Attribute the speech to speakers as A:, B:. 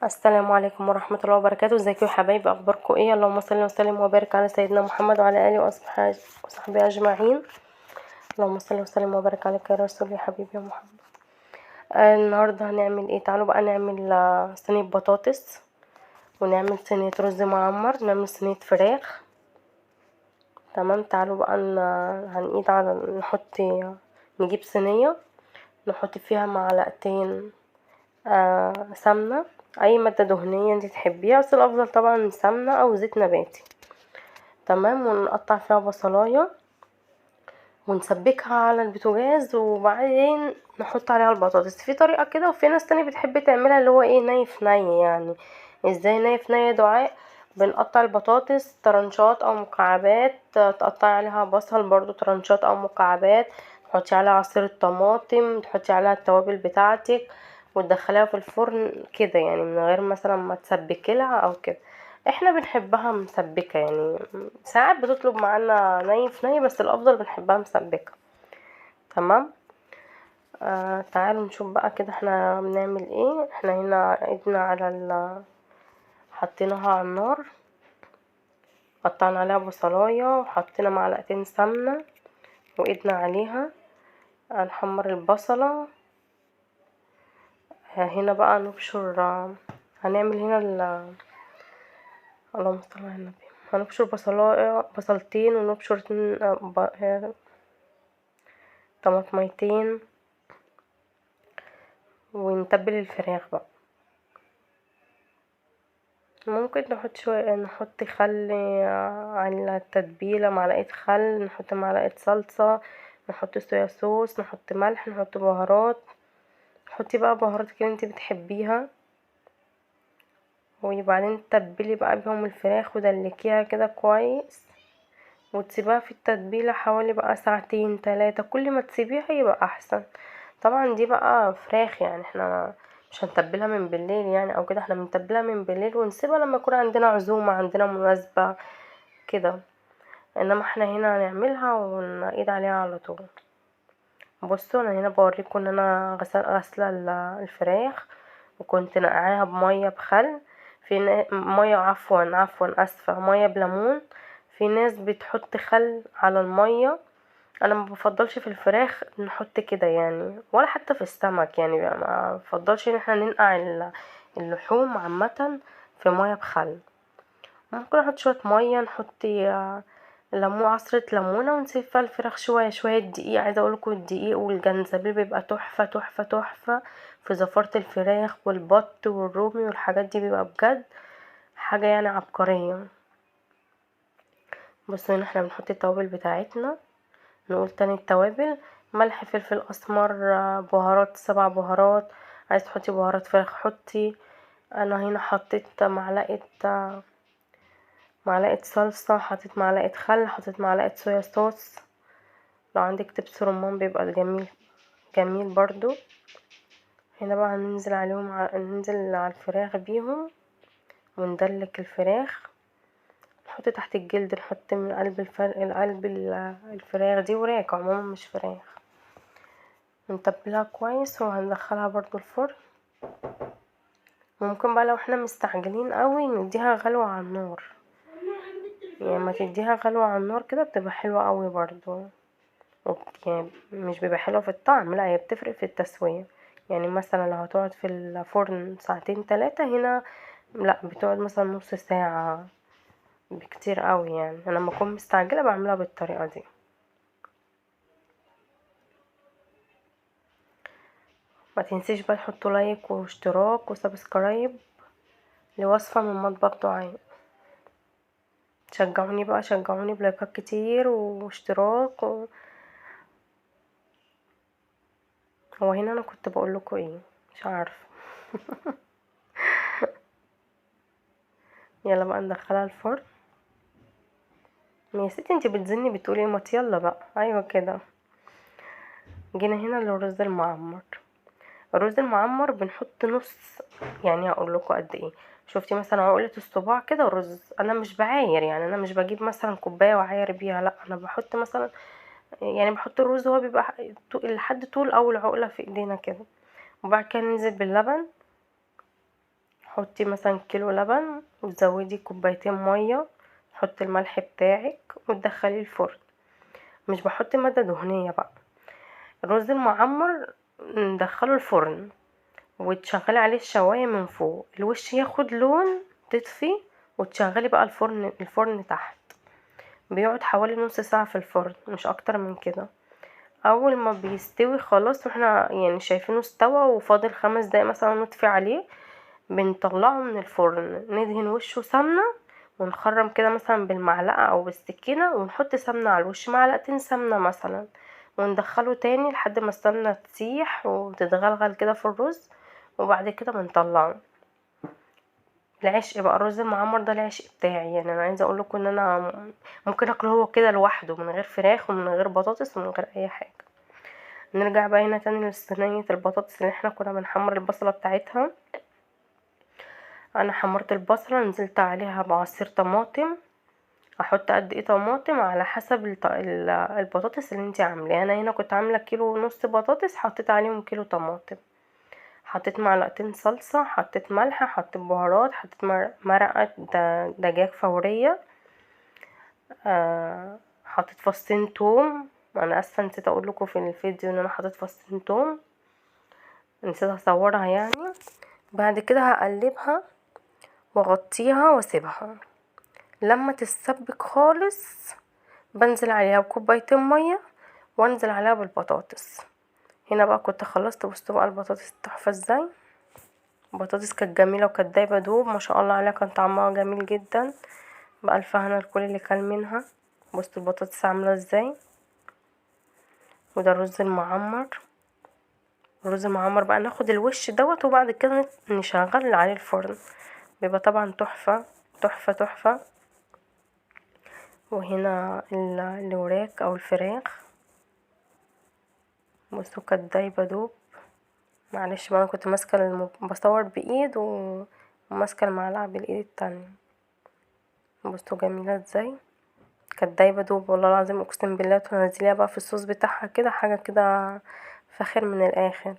A: السلام عليكم ورحمة الله وبركاته. ازيكم يا حبايبي؟ اخباركم ايه؟ اللهم صل وسلم وبارك على سيدنا محمد وعلى اله وصحبه اجمعين. اللهم صل وسلم وبارك عليك يا رسول يا حبيبي يا محمد. النهارده هنعمل ايه؟ تعالوا بقى نعمل صينية بطاطس، ونعمل صينية رز معمر، نعمل صينية فراخ. تمام. تعالوا بقى هنقيد على نجيب صينية، نحط فيها معلقتين سمنة، اي مادة دهنية انت تحبيها، بس الافضل طبعا سمنة او زيت نباتي. تمام. ونقطع فيها بصلاية ونسبكها على البوتاجاز، وبعدين نحط عليها البطاطس. في طريقة كده، وفي ناس تانية بتحب تعملها اللي هو ايه، ني في ني. يعني ازاي ني في ني يا دعاء؟ بنقطع البطاطس طرنشات او مكعبات، تقطعي عليها بصل برضو طرنشات او مكعبات، تحطي عليها عصير الطماطم، تحطي عليها التوابل بتاعتك، وتدخليها في الفرن كده، يعني من غير مثلا ما تسبكيلها او كده. احنا بنحبها مسبكة، يعني ساعات بتطلب معانا ني في ني، بس الافضل بنحبها مسبكة. تمام. تعالوا نشوف بقى كده احنا بنعمل ايه. احنا هنا ايدنا على حطيناها على النار، قطعنا عليها بصلاية، وحطينا معلقتين سمنة، وايدنا عليها هنحمر البصلة. هنا بقى نبشر، هنعمل هنا اللهم صل على النبي. هنبشر بصلتين، ونبشر طماطميتين، ونتبل الفراخ بقى. ممكن نحط خل على التتبيلة، معلقة خل، نحط معلقة صلصة، نحط صويا صوص، نحط ملح، نحط بهارات. حطي بقى بهاراتك اللي انت بتحبيها، وبعدين تتبلي بقى بيهم الفراخ ودلكيها كده كويس، وتسيبها في التتبيلة حوالي بقى ساعتين 3. كل ما تسيبيها يبقى احسن. طبعا دي بقى فراخ، يعني احنا مش هنتبلها من بالليل يعني او كده، احنا بنتبلها من بالليل ونسيبها لما يكون عندنا عزومة، عندنا مناسبة كده. انما احنا هنا هنعملها ونقيد عليها على طول. بصوا انا هنا بوريكم ان انا غسله الفراخ، وكنت نقعاها بميه بخل. ميه، عفوا اسفه، ميه بليمون. في ناس بتحط خل على الميه، انا ما بفضلش في الفراخ نحط كده يعني، ولا حتى في السمك يعني، ما بفضلش ان احنا ننقع اللحوم عامه في ميه بخل. ممكن نحط شويه ميه، نحط عصرة ليمونة، ونسيب فيها الفراخ شوية دقيق. عايزة اقولكم الدقيق والجنزبيل بيبقى تحفة تحفة تحفة في زفارة الفراخ، والبط والرومي والحاجات دي بيبقى بجد حاجة يعني عبقرية. بصوا هنا احنا بنحط التوابل بتاعتنا. نقول تاني التوابل: ملح، فلفل اسمر، بهارات 7 بهارات. عايز تحطي بهارات فراخ حطي. انا هنا حطيت معلقة صلصة، حطيت معلقة خل، حطيت معلقة صويا صوص. لو عندك دبس رمان بيبقى جميل جميل برضو. هنا بقى ننزل على الفراخ بيهم، وندلك الفراخ، نحط تحت الجلد، نحط من قلب الفراخ دي وراك عموما مش فراخ، نتبلها كويس، وهندخلها برضو الفرن. ممكن بقى لو احنا مستعجلين قوي نديها غلوة على النار، يعني ما تديها غلوة على النار كده بتبقى حلوة قوي برضو. يعني مش بيبقى حلوة في الطعم، لا هي بتفرق في التسوية. يعني مثلا لو هتقعد في الفرن ساعتين 3، هنا لا بتقعد مثلا نص ساعة بكتير قوي. يعني انا لما اكون مستعجلة بعملها بالطريقة دي. ما تنسيش بقى تحطوا لايك واشتراك وسبسكرايب لوصفة من مطبخ دعاء. شجعوني بقى، شجعوني بلايكات كتير واشتراك هو هنا انا كنت بقول لكم ايه؟ مش عارفه. يلا بقى ندخلها الفرن. يا ستي انتي بتزني بتقولي ما يلا بقى، ايوه كده. جينا هنا للرز المعمر. الرز المعمر بنحط نص، يعني هقول لكم قد ايه. شفتي مثلا عقلة الصباع كده رز، انا مش بعاير يعني، انا مش بجيب مثلا كوبايه وعاير بيها، لا انا بحط مثلا، يعني بحط الرز هو بيبقى لحد طول اول عقله في ايدينا كده. وبعد كده ننزل باللبن، حطي مثلا كيلو لبن وتزودي كوبايتين ميه، حطي الملح بتاعك وتدخليه الفرن. مش بحط مادة دهنية بقى. الرز المعمر ندخله الفرن وتشغلي عليه الشواية من فوق، الوش ياخد لون، تطفي وتشغلي بقى الفرن تحت. بيقعد حوالي نص ساعة في الفرن، مش اكتر من كده. اول ما بيستوي خلاص واحنا يعني شايفينه استوى وفاضل 5 دقايق مثلا نطفي عليه، بنطلعه من الفرن، ندهن وشه سمنة ونخرم كده مثلا بالمعلقة او بالسكينة ونحط سمنة على الوش، معلقتين سمنة مثلا، وندخله تاني لحد ما السمنة تسيح وتتغلغل كده في الرز، وبعد كده بنطلعه. العشق بقى الرز المعمر ده العشق بتاعي، يعني انا عايزه اقولكم ان انا ممكن اكله هو كده لوحده من غير فراخ ومن غير بطاطس ومن غير اي حاجه. نرجع بقى هنا تاني لصينيه البطاطس اللي احنا كنا بنحمر البصله بتاعتها. انا حمرت البصله، نزلت عليها بعصير طماطم، احط قد ايه طماطم على حسب البطاطس اللي انتي عاملاها. انا هنا كنت عامله كيلو ونص بطاطس، حطيت عليهم كيلو طماطم، حطيت معلقتين صلصة، حطيت ملح، حطيت بهارات، حطيت مرقة دجاج فورية، حطيت فصين توم. انا اسفة نسيت اقول لكم في الفيديو ان انا حطيت فصين توم، نسيت اصورها يعني. بعد كده هقلبها واغطيها واسيبها لما تتسبك خالص، بنزل عليها بكوبايتين مية وانزل عليها بالبطاطس. هنا بقى كنت خلصت. بصوا بقى البطاطس تحفة ازاي، البطاطس كانت جميله وكانت دايبه دوب ما شاء الله عليها، كان طعمها جميل جدا. بألف هنا الكل اللي كل منها. بصوا البطاطس عامله ازاي. وده الرز المعمر. الرز المعمر بقى ناخد الوش دوت وبعد كده نشغل عليه الفرن، بيبقى طبعا تحفه تحفه تحفه. وهنا الوراك او الفراخ، بصوا كانت دايبه دوب. معلش بقى انا كنت ماسكه بصور بايد وماسكه المعلقه بالايد التانية. بصوا جميله ازاي، كانت دايبه دوب والله العظيم، اقسم بالله. تنزليها بقى في الصوص بتاعها كده حاجه كده فاخر من الاخر.